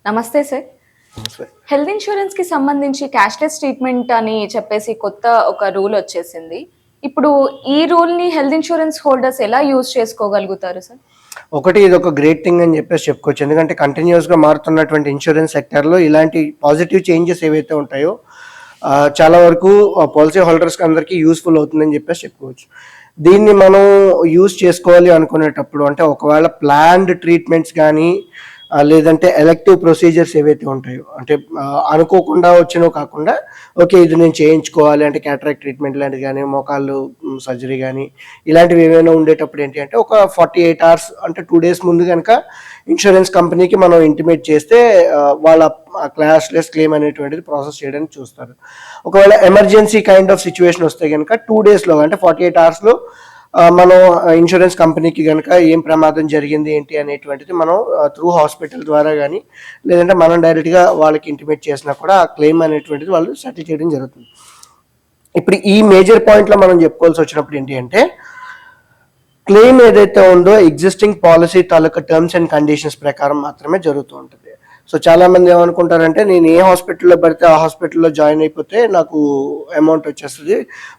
నమస్తే sir. Health insurance కి సంబంధించి క్యాష్లెస్ ట్రీట్మెంట్ అని చెప్పేసి కొత్త ఒక రూల్ వచ్చేసింది. ఇప్పుడు ఈ రూల్ ని హెల్త్ ఇన్సూరెన్స్ హోల్డర్స్ ఎలా యూజ్ చేసుకోగలుగుతారు సార్? ఒకటి ఇది ఒక గ్రేట్ థింగ్ అని చెప్పేసి చెప్పుకోవచ్చు. ఎందుకంటే కంటిన్యూస్గా మారుతున్నటువంటి ఇన్సూరెన్స్ సెక్టర్లో ఇలాంటి పాజిటివ్ చేంజెస్ ఏవైతే ఉంటాయో చాలా వరకు పాలసీ హోల్డర్స్కి అందరికీ యూస్ఫుల్ అవుతుందని చెప్పేసి చెప్పుకోవచ్చు. దీన్ని మనం యూజ్ చేసుకోవాలి అనుకునేటప్పుడు అంటే ఒకవేళ ప్లాన్డ్ ట్రీట్మెంట్స్ కానీ లేదంటే ఎలెక్టివ్ ప్రొసీజర్స్ ఏవైతే ఉంటాయో అంటే అనుకోకుండా వచ్చినవి కాకుండా ఓకే ఇది నేను చేయించుకోవాలి అంటే క్యాటరాక్ట్ ట్రీట్మెంట్ లాంటివి కానీ మోకాళ్ళు సర్జరీ కానీ ఇలాంటివి ఏమైనా ఉండేటప్పుడు ఏంటి అంటే ఒక 48 hours అంటే 2 days ముందు కనుక ఇన్సూరెన్స్ కంపెనీకి మనం ఇంటిమేట్ చేస్తే వాళ్ళ క్యాష్లెస్ క్లెయిమ్ అనేటువంటిది ప్రాసెస్ చేయడానికి చూస్తారు. ఒకవేళ ఎమర్జెన్సీ కైండ్ ఆఫ్ సిచ్యువేషన్ వస్తే కనుక 2 daysలో అంటే 48 hours మనం ఇన్సూరెన్స్ కంపెనీకి కనుక ఏం ప్రమాదం జరిగింది ఏంటి అనేటువంటిది మనం త్రూ హాస్పిటల్ ద్వారా కానీ లేదంటే మనం డైరెక్ట్గా వాళ్ళకి ఇంటిమేట్ చేసినా కూడా ఆ క్లెయిమ్ అనేటువంటిది వాళ్ళు సెటిల్ చేయడం జరుగుతుంది. ఇప్పుడు ఈ మేజర్ పాయింట్లో మనం చెప్పుకోవాల్సి వచ్చినప్పుడు ఏంటి అంటే క్లెయిమ్ ఏదైతే ఉందో existing policy taluka terms and conditions ప్రకారం మాత్రమే జరుగుతూ ఉంటుంది. సో చాలామంది ఏమనుకుంటారంటే నేను ఏ హాస్పిటల్లో పడితే ఆ హాస్పిటల్లో జాయిన్ అయిపోతే నాకు అమౌంట్ వచ్చేస్తుంది,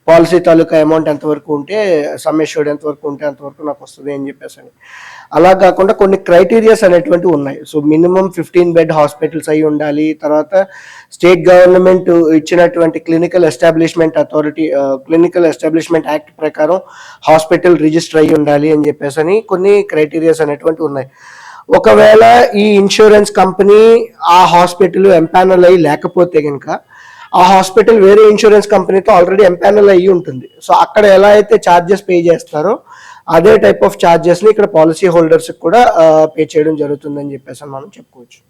పాలసీ తాలూకా అమౌంట్ ఎంతవరకు ఉంటే సమ్ అష్యూర్డ్ ఎంతవరకు ఉంటే అంతవరకు నాకు వస్తుంది అని చెప్పేసి అని. అలా కాకుండా కొన్ని క్రైటీరియాస్ అనేటువంటివి ఉన్నాయి. సో మినిమం 15 bed హాస్పిటల్స్ అయి ఉండాలి, తర్వాత స్టేట్ గవర్నమెంట్ ఇచ్చినటువంటి clinical establishment authority clinical establishment act ప్రకారం హాస్పిటల్ రిజిస్టర్ అయి ఉండాలి అని చెప్పేసి అని కొన్ని క్రైటీరియాస్ అనేటువంటివి ఉన్నాయి. ఒకవేళ ఈ ఇన్సూరెన్స్ కంపెనీ ఆ హాస్పిటల్ ఎంపానల్ అయ్యి లేకపోతే కనుక ఆ హాస్పిటల్ వేరే ఇన్సూరెన్స్ కంపెనీతో ఆల్రెడీ ఎంపానల్ అయ్యి ఉంటుంది. సో అక్కడ ఎలా అయితే ఛార్జెస్ పే చేస్తారో అదే టైప్ ఆఫ్ ఛార్జెస్ని ఇక్కడ పాలసీ హోల్డర్స్కి కూడా పే చేయడం జరుగుతుందని చెప్పేసి మనం చెప్పుకోవచ్చు.